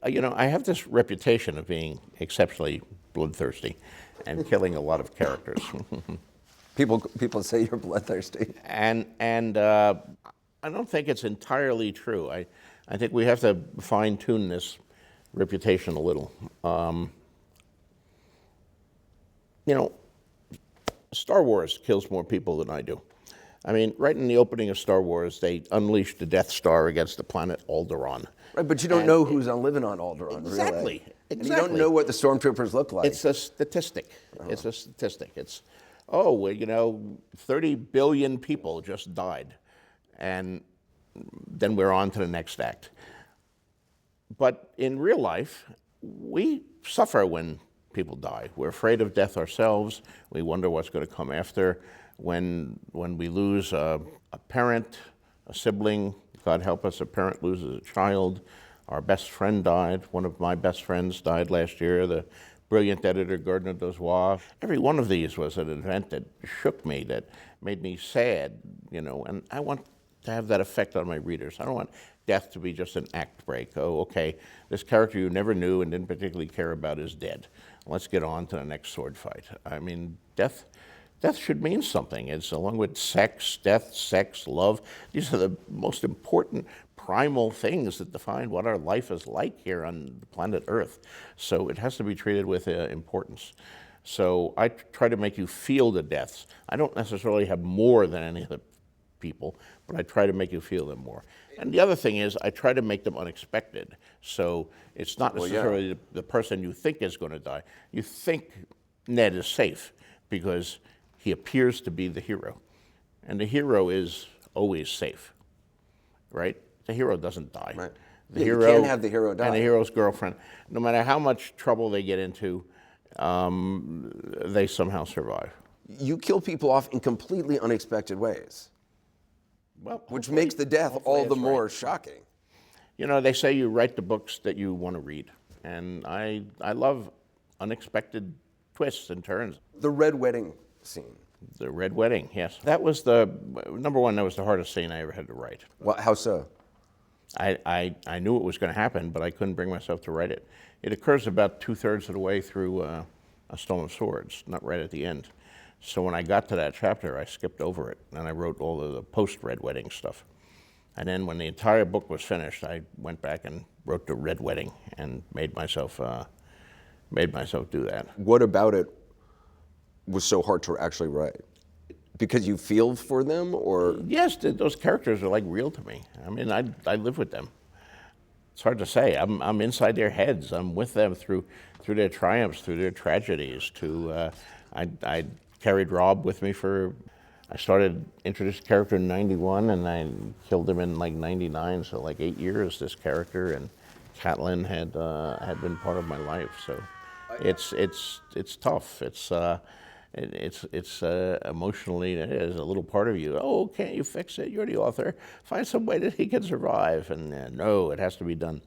I have this reputation of being exceptionally bloodthirsty and killing a lot of characters. People say you're bloodthirsty. And I don't think it's entirely true. I think we have to fine-tune this reputation a little. Star Wars kills more people than I do. I mean, right in the opening of Star Wars, they unleashed the Death Star against the planet Alderaan. Right, but you don't know who's living on Alderaan, exactly, really. Exactly. And you don't know what the stormtroopers look like. It's a statistic. It's a statistic. It's, 30 billion people just died. And then we're on to the next act. But in real life, we suffer when people die. We're afraid of death ourselves. We wonder what's going to come after. When we lose a parent, a sibling, God help us, a parent loses a child. Our best friend died. One of my best friends died last year, the brilliant editor Gardner Dozois. Every one of these was an event that shook me, that made me sad, and I want to have that effect on my readers. I don't want death to be just an act break. Oh, okay, this character you never knew and didn't particularly care about is dead. Let's get on to the next sword fight. I mean, death should mean something. It's along with sex, death, sex, love. These are the most important primal things that define what our life is like here on the planet Earth. So it has to be treated with importance. So I try to make you feel the deaths. I don't necessarily have more than any other people, but I try to make you feel them more. And the other thing is I try to make them unexpected. So it's not necessarily the person you think is going to die. You think Ned is safe because he appears to be the hero. And the hero is always safe, right? The hero doesn't die. Right. The you hero can't have the hero die. And the hero's girlfriend, no matter how much trouble they get into, they somehow survive. You kill people off in completely unexpected ways, which makes the death all the more shocking. They say you write the books that you want to read, and I love unexpected twists and turns. The Red Wedding scene. The Red Wedding, yes. That was number one, that was the hardest scene I ever had to write. Well, how so? I knew it was going to happen, but I couldn't bring myself to write it. It occurs about 2/3 of the way through A Storm of Swords, not right at the end. So when I got to that chapter, I skipped over it, and I wrote all of the post-Red Wedding stuff. And then when the entire book was finished, I went back and wrote the Red Wedding and made myself do that. What about it was so hard to actually write? Because you feel for them, or? Yes, those characters are like real to me. I mean, I live with them. It's hard to say. I'm inside their heads. I'm with them through their triumphs, through their tragedies. I carried Rob with me I started introduced the character in 91, and I killed him in like 99. So like 8 years, this character, and Catelyn had been part of my life. So it's tough. It's emotionally, there's a little part of you, can't you fix it? You're the author. Find some way that he can survive. And no, it has to be done